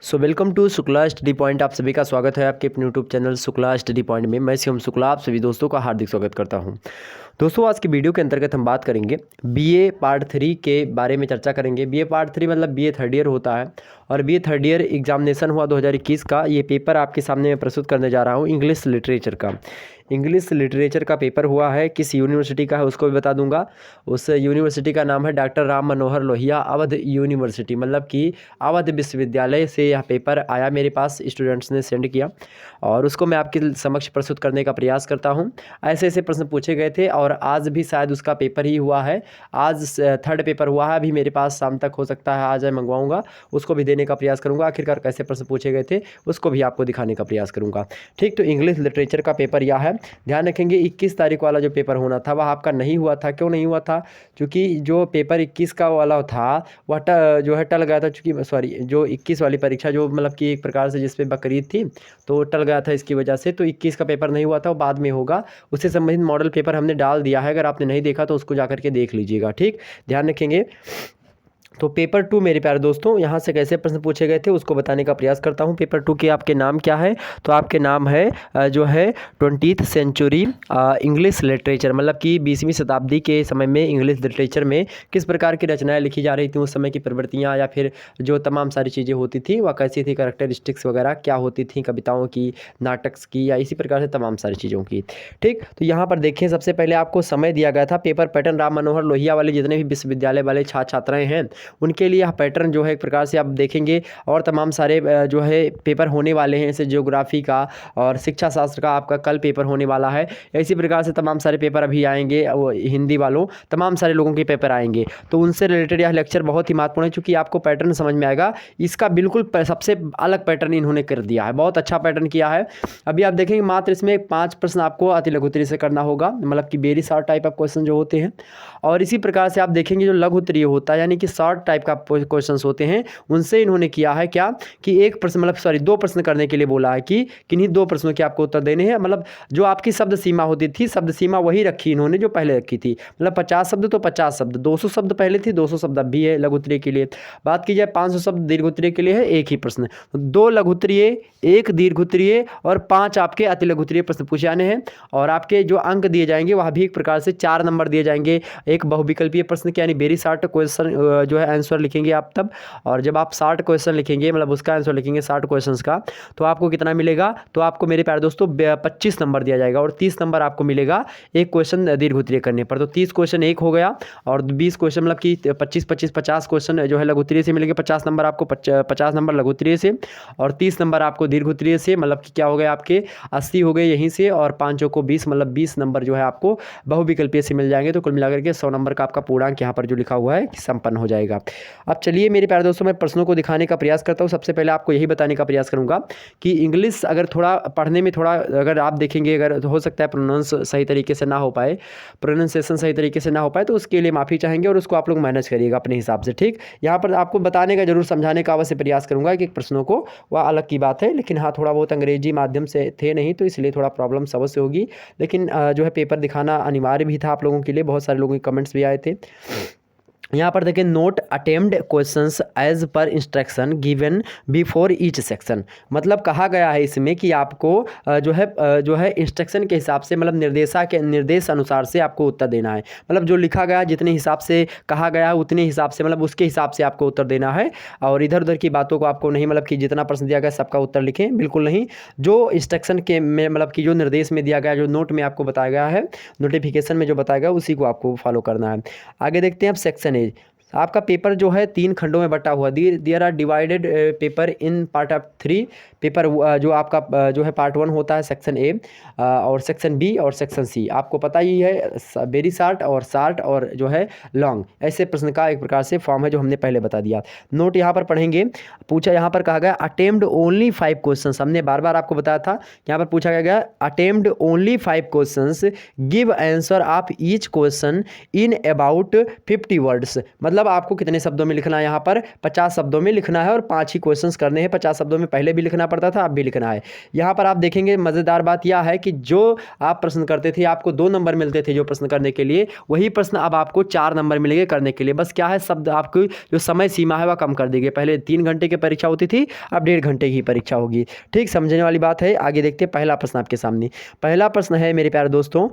Welcome to Shukla study point. आप सभी का स्वागत है आपके अपने YouTube channel Shukla study point में। मैं शिवम शुक्ला आप सभी दोस्तों का हार्दिक स्वागत करता हूं। दोस्तों, आज की वीडियो के अंतर्गत हम बात करेंगे बीए पार्ट 3 के बारे में चर्चा करेंगे। बीए पार्ट 3 मतलब बीए थर्ड ईयर होता है और बीए थर्ड ईयर एग्जामिनेशन हुआ 2021 का। ये पेपर आपके सामने मैं प्रस्तुत करने जा रहा हूँ इंग्लिश लिटरेचर का। इंग्लिश लिटरेचर का पेपर हुआ है, किस यूनिवर्सिटी का है उसको भी बता दूंगा। उस यूनिवर्सिटी का नाम है डॉक्टर राम मनोहर लोहिया अवध यूनिवर्सिटी, मतलब कि अवध विश्वविद्यालय से यह पेपर आया मेरे पास, स्टूडेंट्स ने सेंड किया और उसको मैं आपके समक्ष प्रस्तुत करने का प्रयास करता हूं। ऐसे ऐसे प्रश्न पूछे गए थे और आज भी शायद उसका पेपर ही हुआ है। आज थर्ड पेपर हुआ है, अभी मेरे पास शाम तक हो सकता है आज मैं मंगवाऊँगा, उसको भी देने का प्रयास करूँगा। आखिरकार कैसे प्रश्न पूछे गए थे उसको भी आपको दिखाने का प्रयास करूँगा। ठीक, तो इंग्लिश लिटरेचर का पेपर यह है। ध्यान रखेंगे 21 तारीख वाला जो पेपर होना था वह आपका नहीं हुआ था। क्यों नहीं हुआ था? क्योंकि जो पेपर 21 का वाला था वह जो है टल गया था। चूँकि सॉरी, जो 21 वाली परीक्षा जो मतलब कि एक प्रकार से जिस पे बकरीद थी तो टल गया था इसकी वजह से। तो 21 का पेपर नहीं हुआ था, वो बाद में होगा। उससे संबंधित मॉडल पेपर हमने डाल दिया है, अगर आपने नहीं देखा तो उसको जाकर के देख लीजिएगा। ठीक, ध्यान रखेंगे। तो पेपर 2 मेरे प्यारे दोस्तों, यहाँ से कैसे प्रश्न पूछे गए थे उसको बताने का प्रयास करता हूँ। पेपर 2 के आपके नाम क्या है? तो आपके नाम है जो है 20th सेंचुरी इंग्लिश लिटरेचर, मतलब कि 20वीं शताब्दी के समय में इंग्लिश लिटरेचर में किस प्रकार की रचनाएं लिखी जा रही थी, उस समय की प्रवृत्तियाँ या फिर जो तमाम सारी चीज़ें होती थी वह कैसी थी, कैरेक्टरिस्टिक्स वगैरह क्या होती थी, कविताओं की, नाटक की, या इसी प्रकार से तमाम सारी चीज़ों की। ठीक, तो यहाँ पर देखें, सबसे पहले आपको समय दिया गया था। पेपर पैटर्न राम मनोहर लोहिया वाले जितने भी विश्वविद्यालय वाले छात्र छात्राएँ हैं उनके लिए यह पैटर्न जो है एक प्रकार से आप देखेंगे। और तमाम सारे जो है पेपर होने वाले हैं, जैसे ज्योग्राफी का और शिक्षा शास्त्र का आपका कल पेपर होने वाला है। इसी प्रकार से तमाम सारे पेपर अभी आएंगे, वो हिंदी वालों तमाम सारे लोगों के पेपर आएंगे, तो उनसे रिलेटेड यह लेक्चर बहुत ही महत्वपूर्ण है। चूँकि आपको पैटर्न समझ में आएगा, इसका बिल्कुल सबसे अलग पैटर्न इन्होंने कर दिया है, बहुत अच्छा पैटर्न किया है। अभी आप देखेंगे मात्र इसमें 5 प्रश्न आपको अति लघु उत्तरीय से करना होगा, मतलब कि very short type of question जो होते हैं। और इसी प्रकार से आप देखेंगे जो लघु उत्तरीय होता है, यानी कि शॉर्ट टाइप का क्वेश्चंस होते हैं, उनसे इन्होंने किया है क्या कि एक प्रश्न मतलब सॉरी 2 प्रश्न करने के लिए बोला है कि किन्हीं 2 प्रश्नों के आपको उत्तर देने हैं। मतलब जो आपकी शब्द सीमा होती थी, शब्द सीमा वही रखी इन्होंने जो पहले रखी थी, मतलब 50 शब्द तो 50 शब्द, 200 शब्द पहले थी, 200 शब्द अब भी है लघु उत्तरीय के लिए। बात की जाए 500 शब्द दीर्घ उत्तरीय के लिए है, एक ही प्रश्न। 2 लघु उत्तरीय, 1 दीर्घ उत्तरीय और 5 आपके अति लघु उत्तरीय प्रश्न पूछे जाने हैं। और आपके जो अंक दिए जाएंगे वह भी एक प्रकार से 4 नंबर दिए जाएंगे। एक बहुविकल्पीय प्रश्न के यानी वेरी शॉर्ट क्वेश्चन जो है आंसर लिखेंगे आप तब, और जब आप 60 क्वेश्चन लिखेंगे मतलब उसका आंसर लिखेंगे 60 क्वेश्चंस का, तो आपको कितना मिलेगा? तो आपको मेरे प्यारे दोस्तों 25 नंबर दिया जाएगा और 30 नंबर आपको मिलेगा एक क्वेश्चन दीर्घ उत्तरीय करने पर। तो 30 क्वेश्चन एक हो गया और 20 क्वेश्चन मतलब कि 50 क्वेश्चन जो है लघु उत्तरीय से मिलेंगे। 50 नंबर आपको 50 नंबर लघु उत्तरीय से और 30 नंबर आपको दीर्घ उत्तरीय से, मतलब कि क्या हो गए आपके 80 हो गए यहीं से, और 5 को 20 मतलब 20 नंबर जो है आपको बहुविकल्पीय से मिल जाएंगे। तो कुल मिलाकर के 100 नंबर का आपका पूर्णांक यहाँ पर जो लिखा हुआ है संपन्न हो जाएगा। अब चलिए मेरे प्यारे दोस्तों, मैं प्रश्नों को दिखाने का प्रयास करता हूँ। सबसे पहले आपको यही बताने का प्रयास करूंगा कि इंग्लिश अगर थोड़ा पढ़ने में थोड़ा अगर आप देखेंगे, अगर हो सकता है प्रोनाउंस सही तरीके से ना हो पाए, प्रोनाउंसिएशन सही तरीके से ना हो पाए, तो उसके लिए माफ़ी चाहेंगे और उसको आप लोग मैनेज करिएगा अपने हिसाब से। ठीक, यहाँ पर आपको बताने का जरूर समझाने का अवश्य प्रयास करूंगा कि प्रश्नों को, वह अलग की बात है, लेकिन हाँ थोड़ा बहुत अंग्रेजी माध्यम से थे नहीं तो इसलिए थोड़ा प्रॉब्लम अवश्य होगी। लेकिन जो है पेपर दिखाना अनिवार्य भी था आप लोगों के लिए। बहुत सारे लोगों के कमेंट्स भी आए थे। यहाँ पर देखिए, note attempt questions as per instruction given before each section, मतलब कहा गया है इसमें कि आपको जो है इंस्ट्रक्शन के हिसाब से, मतलब निर्देश अनुसार से आपको उत्तर देना है। मतलब जो लिखा गया जितने हिसाब से कहा गया है उतने हिसाब से, मतलब उसके हिसाब से आपको उत्तर देना है। और इधर उधर की बातों को आपको नहीं, मतलब कि जितना प्रश्न दिया गया सबका उत्तर लिखें, बिल्कुल नहीं। जो इंस्ट्रक्शन के में मतलब कि जो निर्देश में दिया गया, जो नोट में आपको बताया गया है, नोटिफिकेशन में जो बताया गया उसी को आपको फॉलो करना है। आगे देखते हैं अब सेक्शन ए। आपका पेपर जो है 3 खंडों में बटा हुआ, there are divided paper in part of 3 paper. जो आपका जो है पार्ट 1 होता है सेक्शन ए, और सेक्शन बी और सेक्शन सी। आपको पता ही है वेरी शॉर्ट और जो है लॉन्ग, ऐसे प्रश्न का एक प्रकार से फॉर्म है जो हमने पहले बता दिया। नोट यहाँ पर पढ़ेंगे, पूछा यहाँ पर कहा गया अटेम्प्ट ओनली 5 क्वेश्चन। हमने बार बार आपको बताया था, यहाँ पर पूछा गया attempt only 5 question, give answer of each question in about 50 words. मतलब मतलब आपको कितने शब्दों में लिखना है यहाँ पर 50 शब्दों में लिखना है और 5 ही क्वेश्चंस करने हैं 50 शब्दों में। पहले भी लिखना पड़ता था, अब भी लिखना है। यहाँ पर आप देखेंगे मज़ेदार बात यह है कि जो आप प्रश्न करते थे आपको 2 नंबर मिलते थे जो प्रश्न करने के लिए, वही प्रश्न अब आपको 4 नंबर मिलेंगे करने के लिए। बस क्या है, शब्द आपकी जो समय सीमा है वह कम कर दी गई। पहले 3 घंटे की परीक्षा होती थी, अब 1.5 घंटे की परीक्षा होगी। ठीक, समझने वाली बात है। आगे देखते हैं पहला प्रश्न आपके सामने। पहला प्रश्न है मेरे प्यारे दोस्तों,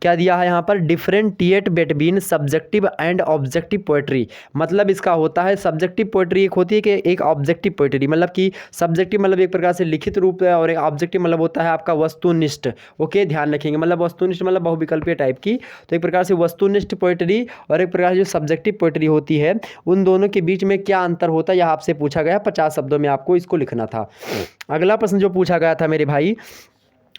क्या दिया है यहाँ पर, differentiate between subjective and objective poetry. मतलब इसका होता है सब्जेक्टिव पोएट्री एक होती है कि एक ऑब्जेक्टिव पोएट्री, मतलब कि सब्जेक्टिव मतलब एक प्रकार से लिखित रूप है और एक ऑब्जेक्टिव मतलब होता है आपका वस्तुनिष्ठ। ओके, ध्यान रखेंगे, मतलब वस्तुनिष्ठ मतलब बहुविकल्पीय टाइप की। तो एक प्रकार से वस्तुनिष्ठ पोएट्री और एक प्रकार से जो सब्जेक्टिव पोएट्री होती है, उन दोनों के बीच में क्या अंतर होता है यह आपसे पूछा गया। 50 शब्दों में आपको इसको लिखना था। अगला प्रश्न जो पूछा गया था मेरे भाई,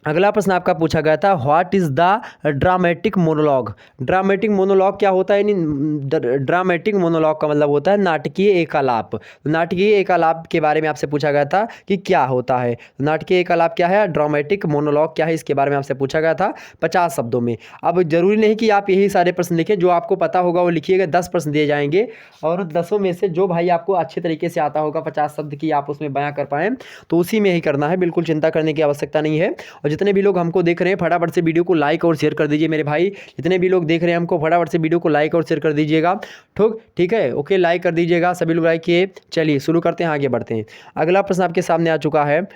अगला प्रश्न आपका पूछा गया था, what is the dramatic monologue. Dramatic monologue क्या होता है, यानी ड्रामेटिक मोनोलॉग का मतलब होता है नाटकीय एकालाप। नाटकीय एकालाप के बारे में आपसे पूछा गया था कि क्या होता है। नाटकीय एकालाप क्या है, ड्रामेटिक मोनोलॉग क्या है, इसके बारे में आपसे पूछा गया था 50 शब्दों में। अब जरूरी नहीं कि आप यही सारे प्रश्न लिखें, जो आपको पता होगा वो लिखिएगा। 10 प्रश्न दिए जाएंगे और 10 में से जो भाई आपको अच्छे तरीके से आता होगा 50 शब्द की आप उसमें बयां कर पाएँ, तो उसी में ही करना है। बिल्कुल चिंता करने की आवश्यकता नहीं है। और जितने भी लोग हमको देख रहे हैं फटाफट से वीडियो को लाइक और शेयर कर दीजिए मेरे भाई। जितने भी लोग देख रहे हैं हमको फटाफट से वीडियो को लाइक और शेयर कर दीजिएगा। ठीक है, ओके, लाइक कर दीजिएगा, सभी लोग लाइक किए। चलिए शुरू करते हैं, आगे बढ़ते हैं। अगला प्रश्न आपके सामने आ चुका है।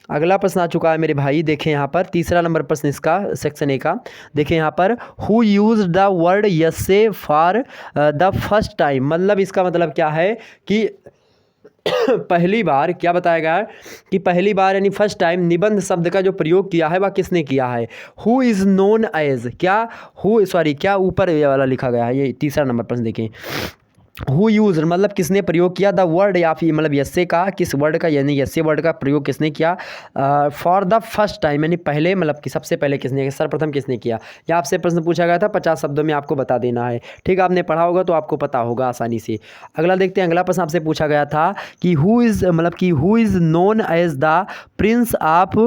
अगला प्रश्न आ चुका है मेरे भाई, देखें यहाँ पर तीसरा नंबर प्रश्न इसका सेक्शन ए का। देखें यहाँ पर, who use the word essay for the first time. मतलब इसका मतलब क्या है कि पहली बार, क्या बताया गया है कि पहली बार यानी फर्स्ट टाइम निबंध शब्द का जो प्रयोग किया है वह किसने किया है। हु इज़ नोन एज, क्या ऊपर ये वाला लिखा गया है, ये तीसरा नंबर प्रश्न देखें। हु यूज मतलब किसने प्रयोग किया, द वर्ड या फिर मतलब यसे का, किस वर्ड का यानी यसे वर्ड का प्रयोग किसने किया फॉर द फर्स्ट टाइम, यानी पहले मतलब कि सबसे पहले किसने, सर्वप्रथम किसने किया। यह आपसे प्रश्न पूछा गया था, 50 शब्दों में आपको बता देना है। ठीक, आपने पढ़ा होगा तो आपको पता होगा आसानी से। अगला देखते हैं, अगला प्रश्न आपसे पूछा गया था कि who is known as the prince of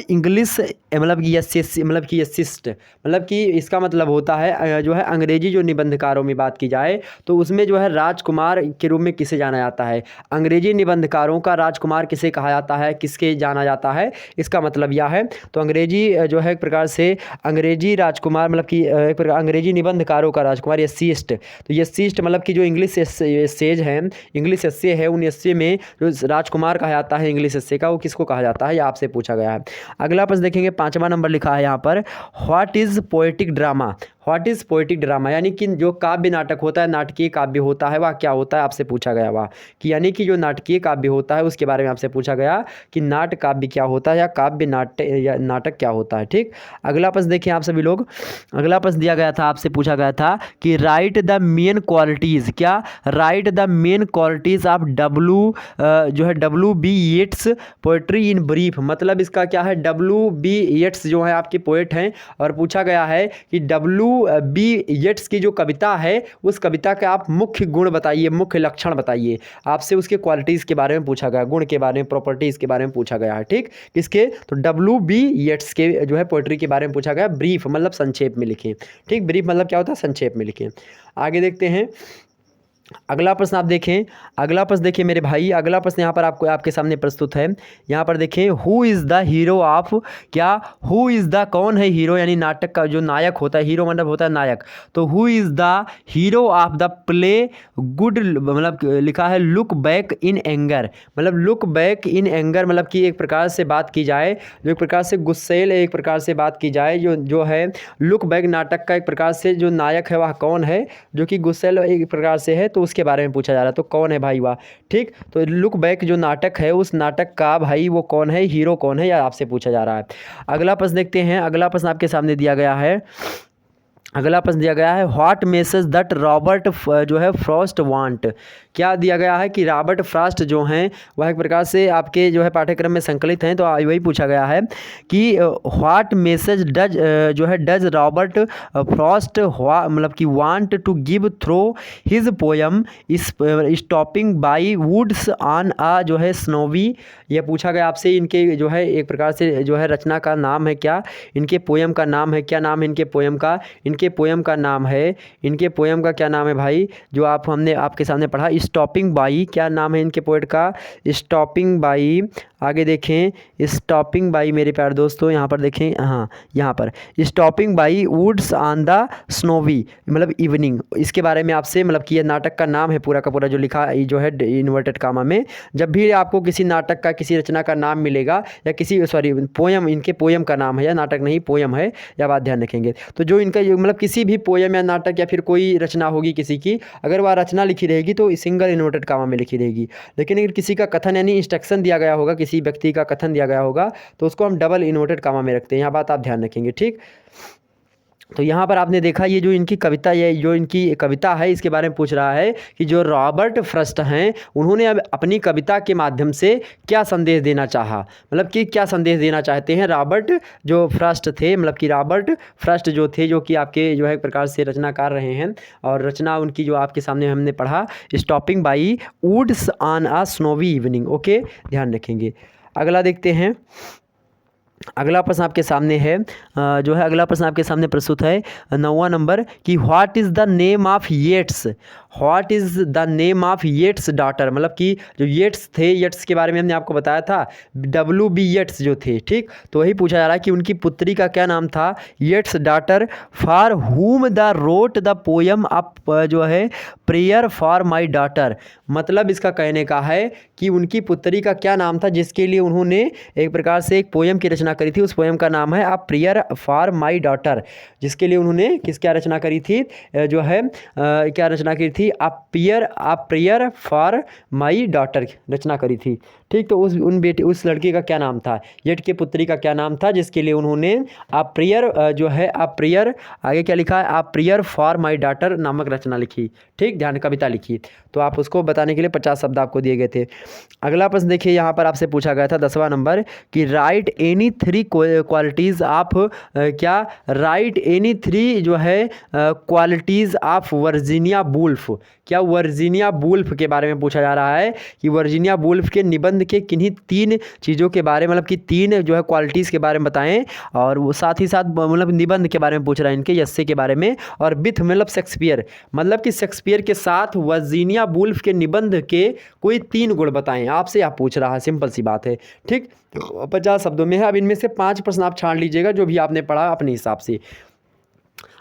English, मतलब कि यसिस्ट, मतलब कि इसका मतलब होता है जो है अंग्रेजी जो निबंधकारों में बात की जाए तो उसमें जो है राजकुमार के रूप में किसे जाना जाता है। अंग्रेजी निबंधकारों का राजकुमार किसे कहा जाता है, किसके जाना जाता है, इसका मतलब यह है। तो अंग्रेजी जो है एक प्रकार से अंग्रेजी राजकुमार, मतलब कि एक प्रकार अंग्रेजी निबंधकारों का राजकुमार यस्सिस्ट। तो यस्सिस्ट मतलब कि जो इंग्लिश एसेज हैं, इंग्लिश एस्से है, उन एस्से में जो राजकुमार कहा जाता है इंग्लिश एस्से का, वो किसको कहा जाता है, यह आपसे पूछा गया है। अगला प्रश्न देखेंगे, 5वां नंबर लिखा है यहाँ पर, what is poetic drama. What is poetic drama, यानी कि जो काव्य नाटक होता है, नाटकीय काव्य होता है, वह क्या होता है, आपसे पूछा गया वह कि यानी कि जो नाटकीय काव्य होता है उसके बारे में आपसे पूछा गया कि नाट काव्य क्या होता है या काव्य नाटक क्या होता है। ठीक, अगला प्रश्न देखिए आप सभी लोग। अगला प्रश्न दिया गया था, आपसे पूछा गया था कि राइट द मेन क्वालिटीज़, क्या write the main qualities of W.B. Yeats poetry in brief. मतलब इसका क्या है, W.B. येट्स जो है आपके पोएट हैं और पूछा गया है कि W.B. येट्स की जो कविता है उस कविता का आप मुख्य गुण बताइए, मुख्य लक्षण बताइए। आपसे उसके क्वालिटीज़ के बारे में पूछा गया, गुण के बारे में, प्रॉपर्टीज़ के बारे में पूछा गया है। ठीक, किसके, तो W.B. येट्स के जो है पोएट्री के बारे में पूछा गया। ब्रीफ मतलब संक्षेप में लिखें। ठीक, ब्रीफ मतलब क्या होता है, संक्षेप में लिखें। आगे देखते हैं, अगला प्रश्न आप देखें। अगला प्रश्न देखिए मेरे भाई, अगला प्रश्न यहाँ पर आपको आपके सामने प्रस्तुत है। यहाँ पर देखें, who is the hero of, क्या हु इज़ द, कौन है हीरो, यानी नाटक का जो नायक होता है, हीरो मतलब होता है नायक। तो who is the hero of the play good, मतलब लिखा है लुक बैक इन एंगर। मतलब लुक बैक इन एंगर मतलब कि एक प्रकार से बात की जाए, जो एक प्रकार से गुस्सेल एक प्रकार से बात की जाए, जो है लुक बैक नाटक का एक प्रकार से जो नायक है वह कौन है, जो कि गुस्सेल एक प्रकार से है, तो उसके बारे में पूछा जा रहा है। तो कौन है भाई वह। ठीक, तो लुक बैक जो नाटक है उस नाटक का भाई वो कौन है, हीरो कौन है, या आपसे पूछा जा रहा है। अगला प्रश्न देखते हैं। अगला प्रश्न आपके सामने दिया गया है। अगला प्रश्न दिया गया है, व्हाट मैसेज दैट रॉबर्ट जो है फ्रॉस्ट वांट। क्या दिया गया है कि रॉबर्ट फ्रॉस्ट जो हैं वह एक प्रकार से आपके जो है पाठ्यक्रम में संकलित हैं, तो वही पूछा गया है कि what message does Robert Frost मतलब कि want to give through his poem stopping by woods on a जो है स्नोवी। यह पूछा गया आपसे, इनके जो है एक प्रकार से जो है रचना का नाम है क्या, इनके पोयम का नाम है क्या, नाम है इनके पोयम का, इनके इनके पोयम का नाम है, इनके पोयम का क्या नाम है भाई, जो हमने आपके सामने पढ़ा, स्टॉपिंग बाई, क्या नाम है इनके पोएट का, स्टॉपिंग बाई। आगे देखें, स्टॉपिंग बाई मेरे प्यारे दोस्तों, यहाँ पर देखें, हाँ यहाँ पर stopping by woods on the snowy, मतलब इवनिंग, इसके बारे में आपसे मतलब कि ये नाटक का नाम है पूरा का पूरा जो लिखा जो है इन्वर्टेड कामा में। जब भी आपको किसी नाटक का किसी रचना का नाम मिलेगा या किसी सॉरी पोयम, इनके पोयम का नाम है या नाटक नहीं पोयम है, या बात ध्यान रखेंगे। तो जो इनका मतलब किसी भी पोयम या नाटक या फिर कोई रचना होगी किसी की, अगर वह रचना लिखी रहेगी तो सिंगल इन्वर्टेड कामा में लिखी रहेगी। लेकिन अगर किसी का कथन यानी इंस्ट्रक्शन दिया गया होगा, किसी व्यक्ति का कथन दिया गया होगा, तो उसको हम डबल इन्वर्टेड कामा में रखते हैं। यहाँ बात आप ध्यान रखेंगे, ठीक। तो यहाँ पर आपने देखा ये जो इनकी कविता, ये जो इनकी कविता है इसके बारे में पूछ रहा है कि जो रॉबर्ट फ्रस्ट हैं उन्होंने अब अपनी कविता के माध्यम से क्या संदेश देना चाहा, मतलब कि क्या संदेश देना चाहते हैं रॉबर्ट जो फ्रस्ट थे, मतलब कि रॉबर्ट फ्रस्ट जो थे, जो कि आपके जो है एक प्रकार से रचनाकार रहे हैं। और रचना उनकी जो आपके सामने हमने पढ़ा, stopping by woods on a snowy evening. Okay, ध्यान रखेंगे। अगला देखते हैं, अगला प्रश्न आपके सामने है, जो है अगला प्रश्न आपके सामने प्रस्तुत है 9वां नंबर कि what is the name of Yeats, what is the name of Yeats daughter, मतलब कि जो येट्स थे, येट्स के बारे में हमने आपको बताया था, WB येट्स जो थे, ठीक। तो वही पूछा जा रहा है कि उनकी पुत्री का क्या नाम था, Yeats daughter for whom the wrote the poem of जो है प्रेयर फॉर माई डॉटर, मतलब इसका कहने का है कि उनकी पुत्री का क्या नाम था जिसके लिए उन्होंने एक प्रकार से एक पोयम की रचना करी थी। उस पोयम का नाम है अ प्रेयर फॉर माई डॉटर, जिसके लिए उन्होंने क्या रचना करी थी, जो है क्या रचना करी थी, a prayer for my daughter रचना करी थी, ठीक। तो उस लड़की का क्या नाम था, येट के पुत्री का क्या नाम था जिसके लिए उन्होंने अ प्रेयर जो है अ प्रेयर, आगे क्या लिखा है, अ प्रेयर फॉर माई डॉटर नामक रचना लिखी, ठीक, ध्यान, कविता लिखी। तो आप उसको बताने के लिए 50 शब्द आपको दिए गए थे। अगला प्रश्न देखिए, यहाँ पर आपसे पूछा गया था 10वां नंबर कि राइट एनी 3 क्वालिटीज़ ऑफ क्या, राइट एनी 3 जो है क्वालिटीज़ ऑफ वर्जीनिया वुल्फ, क्या वर्जीनिया वुल्फ के बारे में पूछा जा रहा है कि वर्जीनिया वुल्फ के निबंध के किन्हीं 3 चीज़ों के बारे में, मतलब कि 3 जो है क्वालिटीज़ के बारे में बताएं। और वो साथ ही साथ मतलब निबंध के बारे में पूछ रहा है, इनके यस्से के बारे में, और विथ मतलब शेक्सपियर, मतलब कि शेक्सपियर के साथ वर्जीनिया वुल्फ के निबंध के कोई 3 गुण बताएं, आपसे आप पूछ रहा है, सिंपल सी बात है, ठीक। 50 शब्दों में है। अब इनमें से 5 प्रश्न आप छान लीजिएगा जो भी आपने पढ़ा अपने हिसाब से।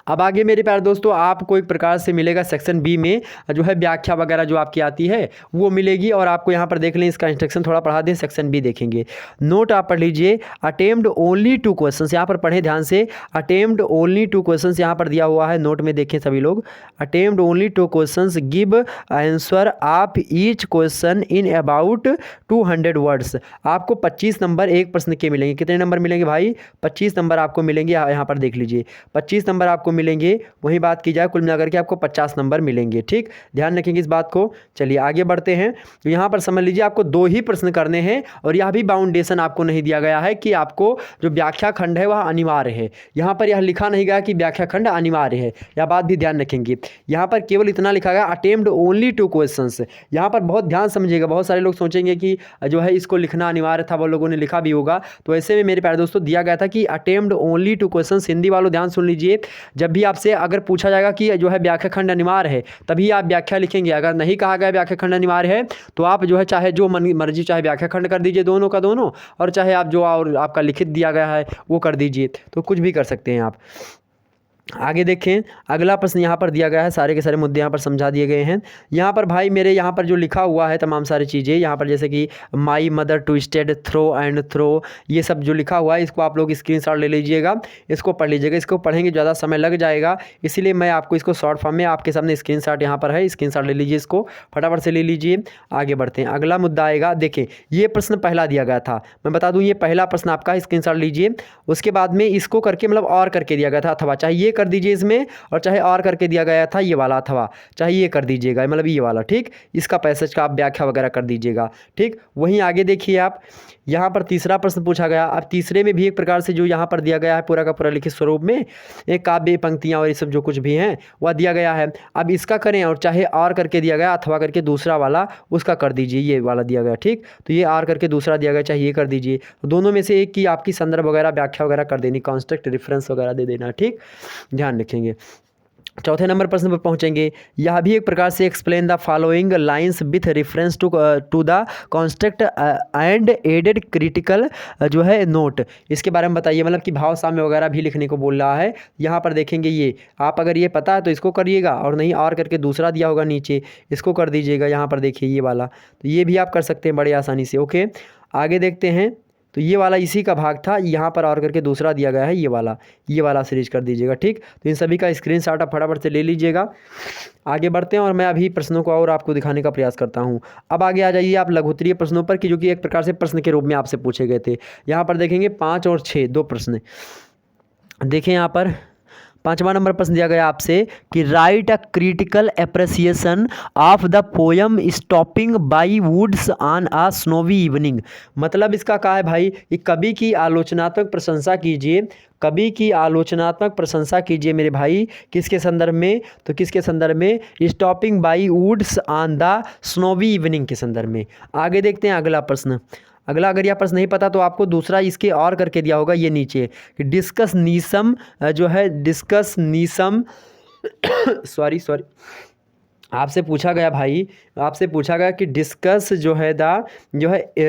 अब आगे मेरे प्यारे दोस्तों आपको एक प्रकार से मिलेगा सेक्शन बी में जो है व्याख्या वगैरह जो आपकी आती है वो मिलेगी, और आपको यहाँ पर देख लें, इसका इंस्ट्रक्शन थोड़ा पढ़ा दें, सेक्शन बी देखेंगे। नोट आप पढ़ लीजिए, अटेम्प्ट ओनली 2 क्वेश्चंस, यहाँ पर पढ़ें ध्यान से, अटेम्प्ट ओनली 2 क्वेश्चंस यहाँ पर दिया हुआ है, नोट में देखें सभी लोग, attempt only 2 questions, give answer of each question in about 200 words. आपको 25 नंबर एक प्रश्न के मिलेंगे, कितने नंबर मिलेंगे भाई, 25 नंबर आपको मिलेंगे, यहाँ पर देख लीजिए 25 नंबर आपको मिलेंगे। वही बात की जाए कुल मिलाकर के आपको 50 नंबर मिलेंगे, ठीक, ध्यान रखेंगे इस बात को। चलिए आगे बढ़ते हैं। तो यहाँ पर समझ लीजिए आपको 2 ही प्रश्न करने हैं, और यह भी बाउंडेशन आपको नहीं दिया गया है कि आपको जो व्याख्या खंड है वह अनिवार्य है, यहाँ पर यह लिखा नहीं गया कि व्याख्या खंड अनिवार्य है, यह बात भी ध्यान रखेंगे। यहाँ पर केवल इतना लिखा गया अटेम्प्ट ओनली 2 क्वेश्चंस। यहाँ पर बहुत ध्यान समझिएगा, बहुत सारे लोग सोचेंगे कि जो है इसको लिखना अनिवार्य था, वो लोगों ने लिखा भी होगा, तो ऐसे में मेरे प्यारे दोस्तों दिया गया था कि अटेम्प्ट ओनली 2 क्वेश्चंस। हिंदी वालों ध्यान सुन लीजिए, जब भी आपसे अगर पूछा जाएगा कि जो है व्याख्या खंड अनिवार्य है तभी आप व्याख्या लिखेंगे, अगर नहीं कहा गया व्याख्या खंड अनिवार्य है तो आप जो है चाहे जो मर्जी चाहे व्याख्या खंड कर दीजिए दोनों का दोनों, और चाहे आप जो और आपका लिखित दिया गया है वो कर दीजिए, तो कुछ भी कर सकते हैं आप। आगे देखें, अगला प्रश्न यहाँ पर दिया गया है, सारे के सारे मुद्दे यहाँ पर समझा दिए गए हैं। यहाँ पर भाई मेरे यहाँ पर जो लिखा हुआ है तमाम सारी चीज़ें यहाँ पर, जैसे कि my mother twisted throw and throw, ये सब जो लिखा हुआ है इसको आप लोग स्क्रीनशॉट ले लीजिएगा, इसको पढ़ लीजिएगा। इसको पढ़ेंगे ज़्यादा समय लग जाएगा, इसीलिए मैं आपको इसको शॉर्ट फॉर्म में आपके सामने स्क्रीनशॉट यहाँ पर है, स्क्रीनशॉट ले लीजिए, इसको फटाफट से ले लीजिए। आगे बढ़ते हैं, अगला मुद्दा आएगा। देखें ये प्रश्न पहला दिया गया था, मैं बता दूँ ये पहला प्रश्न आपका, स्क्रीनशॉट लीजिए। उसके बाद में इसको करके मतलब और करके दिया गया था, अथवा चाहे ये कर दीजिए इसमें, और चाहे और करके दिया गया था ये वाला, अथवा चाहे ये कर दीजिएगा, मतलब ये वाला, ठीक। इसका पैसेज का आप व्याख्या वगैरह कर दीजिएगा, ठीक। वहीं आगे देखिए आप, यहाँ पर तीसरा प्रश्न पूछा गया। अब तीसरे में भी एक प्रकार से जो यहाँ पर दिया गया है पूरा का पूरा लिखित स्वरूप में, एक काव्य पंक्तियाँ और ये सब जो कुछ भी हैं वह दिया गया है। अब इसका करें, और चाहे और करके दिया गया अथवा करके दूसरा वाला उसका कर दीजिए, ये वाला दिया गया, ठीक। तो ये और करके दूसरा दिया गया, चाहे ये कर दीजिए, तो दोनों में से एक की आपकी संदर्भ वगैरह व्याख्या वगैरह कर देनी, कॉन्टेक्स्ट रेफरेंस वगैरह दे देना, ठीक। ध्यान रखेंगे। चौथे नंबर प्रश्न पर पहुंचेंगे। यह भी एक प्रकार से explain the following lines with reference to the construct and added critical जो है नोट, इसके बारे में बताइए। मतलब कि भाव साम्य वगैरह भी लिखने को बोल रहा है। यहाँ पर देखेंगे ये, आप अगर ये पता है तो इसको करिएगा, और नहीं और करके दूसरा दिया होगा नीचे, इसको कर दीजिएगा। यहाँ पर देखिए ये वाला, तो ये भी आप कर सकते हैं बड़े आसानी से। ओके, आगे देखते हैं। तो ये वाला इसी का भाग था, यहाँ पर और करके दूसरा दिया गया है, ये वाला सीरीज कर दीजिएगा। ठीक, तो इन सभी का स्क्रीनशॉट आप फटाफट से ले लीजिएगा। आगे बढ़ते हैं और मैं अभी प्रश्नों को और आपको दिखाने का प्रयास करता हूँ। अब आगे आ जाइए आप लघुत्तरीय प्रश्नों पर, कि जो कि एक प्रकार से प्रश्न के रूप में आपसे पूछे गए थे। यहाँ पर देखेंगे 5 और 6 दो प्रश्न देखें। यहाँ पर 5वां नंबर प्रश्न दिया गया आपसे कि write a critical appreciation of the poem stopping by woods on a snowy evening. मतलब इसका क्या है भाई, कि कवि की आलोचनात्मक प्रशंसा कीजिए, कवि की आलोचनात्मक प्रशंसा कीजिए मेरे भाई। किसके संदर्भ में, तो किसके संदर्भ में, stopping by woods on the snowy evening के संदर्भ में। आगे देखते हैं अगला प्रश्न। अगला अगर यह प्रश्न नहीं पता तो आपको दूसरा इसके और करके दिया होगा ये नीचे, कि डिस्कस नीसम जो है, डिस्कस नीसम सॉरी आपसे पूछा गया भाई, आपसे पूछा गया कि डिस्कस जो है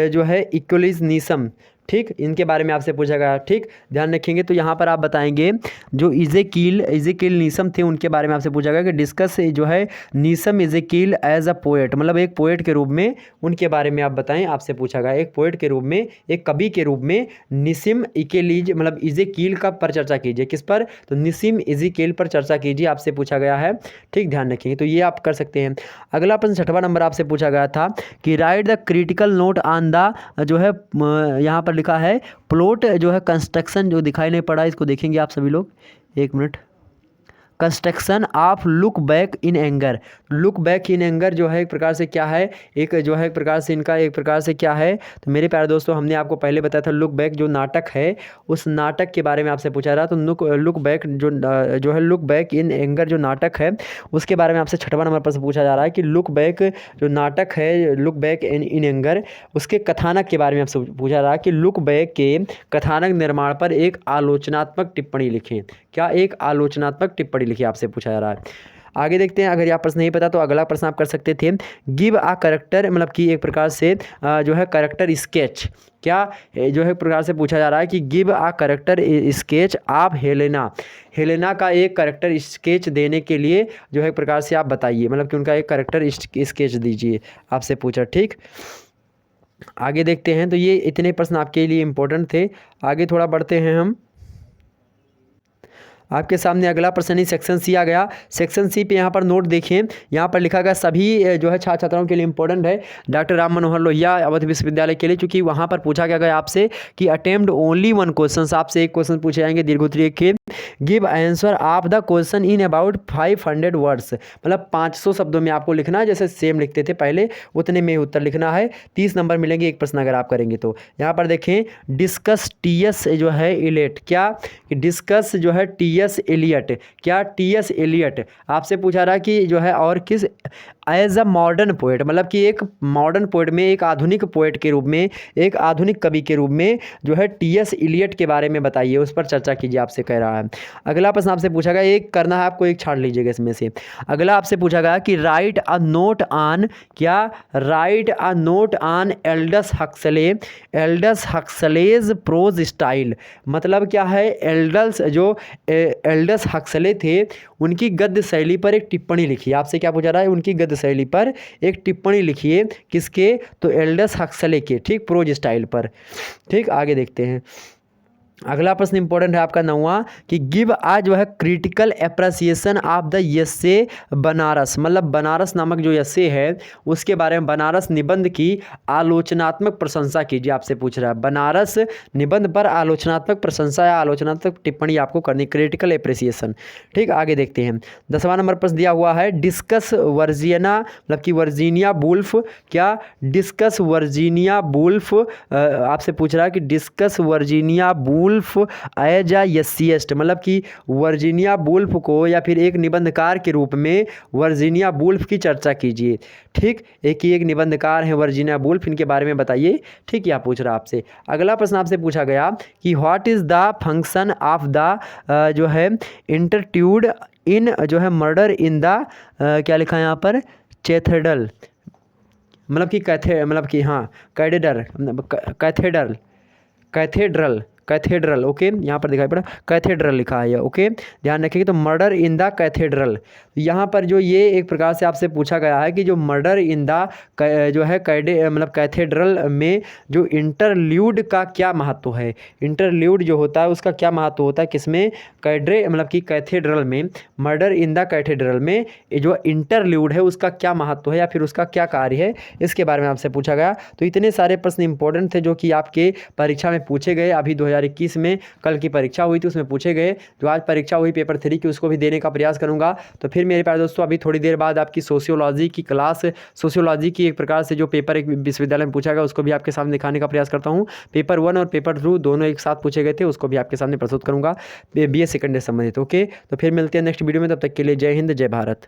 जो है इक्वलिस नीसम। ठीक, इनके बारे में आपसे पूछा गया। ठीक, ध्यान रखेंगे। तो यहाँ पर आप बताएंगे जो इज़ेकील नीसम थे उनके बारे में आपसे पूछा गया कि डिस्कस जो है नीसम इज़ेकील एज अ पोएट, मतलब एक पोएट के रूप में उनके बारे में आप बताएं। आपसे पूछा गया एक पोएट के रूप में, एक कवि के रूप में निसिम इकेलीज मतलब इज़ेकील का पर चर्चा कीजिए। किस पर, तो निसिम इज़ेकील पर चर्चा कीजिए, आपसे पूछा गया है। ठीक, ध्यान रखेंगे। तो ये आप कर सकते हैं। अगला प्रश्न 6वां नंबर आपसे पूछा गया था कि write the critical note on the जो है यहाँ पर लिखा है प्लॉट जो है कंस्ट्रक्शन, जो दिखाई नहीं पड़ा इसको देखेंगे आप सभी लोग, एक minute. Construction of look back in anger. Look back in anger जो है एक प्रकार से क्या है, एक जो है एक प्रकार से इनका एक प्रकार से क्या है, तो मेरे प्यारे दोस्तों हमने आपको पहले बताया था लुक बैक जो नाटक है, उस नाटक के बारे में आपसे पूछा रहा। तो लुक बैक जो है लुक बैक इन एंगर जो नाटक है उसके बारे में आपसे 6वां नंबर पर पूछा जा रहा है कि लुक बैक जो नाटक है, लुक बैक इन एंगर, उसके कथानक के बारे में आपसे पूछा रहा है कि लुक बैक के कथानक निर्माण पर एक आलोचनात्मक टिप्पणी लिखें। क्या, एक आलोचनात्मक टिप्पणी लिखिए, आपसे पूछा जा रहा है। आगे देखते हैं। अगर यह प्रश्न नहीं पता तो अगला प्रश्न आप कर सकते थे, गिव आ करेक्टर, मतलब कि एक प्रकार से जो है करेक्टर स्केच। क्या जो है प्रकार से पूछा जा रहा है कि give a character sketch of Helena. Helena का एक करेक्टर स्केच देने के लिए जो है प्रकार से आप बताइए, मतलब कि उनका एक करेक्टर स्केच दीजिए, आपसे पूछा। ठीक, आगे देखते हैं। तो ये इतने प्रश्न आपके लिए इम्पोर्टेंट थे। आगे थोड़ा बढ़ते हैं हम। आपके सामने अगला प्रश्न ही सेक्शन सी आ गया। सेक्शन सी पे यहाँ पर नोट देखें, यहाँ पर लिखा गया सभी जो है छात्र छात्राओं के लिए इंपॉर्टेंट है, डॉक्टर राम मनोहर लोहिया अवध विश्वविद्यालय के लिए, क्योंकि वहाँ पर पूछा गया आपसे कि अटेम्प्ट ओनली 1 क्वेश्चन, आपसे एक क्वेश्चन पूछे जाएंगे दीर्घोत्तरीय के। Give answer of the question in about 500 words, मतलब 500 शब्दों में आपको लिखना है, जैसे सेम लिखते थे पहले उतने में उत्तर लिखना है। 30 नंबर मिलेंगे एक प्रश्न अगर आप करेंगे तो। यहाँ पर देखें डिस्कस टीएस जो है इलेट, क्या डिस्कस जो है टीएस एलियट, क्या टीएस एलियट आपसे पूछा रहा कि जो है और किस एज अ मॉडर्न पोएट, मतलब कि एक मॉडर्न पोएट में, एक आधुनिक पोएट के रूप में, एक आधुनिक कवि के रूप में जो है टीएस एलियट के बारे में बताइए, उस पर चर्चा कीजिए, आपसे कह रहा है। अगला प्रश्न आपसे पूछा गया, एक करना है आपको, एक छाड़ लीजिएगा इसमें से। अगला आपसे पूछा गया कि राइट अ नोट ऑन, क्या write a note on Aldous Huxley, Aldous Huxley's prose style, मतलब क्या है, एल्डस हक्सले थे उनकी गद्य शैली पर एक टिप्पणी लिखिए। आपसे क्या पूछा रहा है, उनकी गद्य शैली पर एक टिप्पणी लिखिए, किसके, तो एल्डस हक्सले के, ठीक, प्रोज स्टाइल पर। ठीक, आगे देखते हैं। अगला प्रश्न इंपॉर्टेंट है आपका 9वां कि गिव आ जो है critical appreciation of the essay Banaras, मतलब बनारस नामक जो यस्से है उसके बारे में, बनारस निबंध की आलोचनात्मक प्रशंसा कीजिए, आपसे पूछ रहा है। बनारस निबंध पर आलोचनात्मक प्रशंसा या आलोचनात्मक टिप्पणी आपको करनी, क्रिटिकल एप्रिसिएशन। ठीक, आगे देखते हैं। 10वां नंबर प्रश्न दिया हुआ है डिस्कस वर्जिना, मतलब कि वर्जीनिया वुल्फ, क्या डिस्कस वर्जीनिया वुल्फ आपसे पूछ रहा है कि discuss Virginia Woolf Woolf as a essayist, मतलब कि वर्जीनिया वुल्फ को या फिर एक निबंधकार के रूप में वर्जीनिया वुल्फ की चर्चा कीजिए। ठीक, एक निबंधकार हैं वर्जीनिया वुल्फ, इनके बारे में बताइए। ठीक, यह पूछ रहा आपसे। अगला प्रश्न आपसे पूछा गया कि what is the function of the जो है इंटरट्यूड इन जो है मर्डर इन द क्या लिखा है यहाँ पर, कैथेड्रल, मतलब कि हाँ कैथेड्रल ओके, यहाँ पर दिखाई पड़ा कैथेड्रल लिखा है, ओके ध्यान रखिएगा। तो मर्डर इन द कैथेड्रल, यहाँ पर जो ये एक प्रकार से आपसे पूछा गया है कि जो मर्डर इन द जो है कैथेड्रल में जो इंटरल्यूड का क्या महत्व है, इंटरल्यूड जो होता है उसका क्या महत्व होता है, किसमें, कि कैथेड्रल में, मर्डर इन द कैथेड्रल में जो इंटरल्यूड है उसका क्या महत्व है या फिर उसका क्या कार्य है, इसके बारे में आपसे पूछा गया। तो इतने सारे प्रश्न इंपॉर्टेंट थे जो कि आपके परीक्षा में पूछे गए। अभी 2021 में कल की परीक्षा हुई थी, उसमें पूछे गए। जो आज परीक्षा हुई पेपर 3 की, उसको भी देने का प्रयास करूंगा। तो फिर मेरे प्यारे दोस्तों, अभी थोड़ी देर बाद आपकी सोशियोलॉजी की क्लास, सोशियोलॉजी की एक प्रकार से जो पेपर एक विश्वविद्यालय में पूछा गया उसको भी आपके सामने दिखाने का प्रयास करता हूँ। पेपर 1 और पेपर 2 दोनों एक साथ पूछे गए थे, उसको भी आपके सामने प्रस्तुत करूँगा, BA सेकेंड से संबंधित। ओके, तो फिर मिलते हैं नेक्स्ट वीडियो में, तब तक के लिए जय हिंद, जय भारत।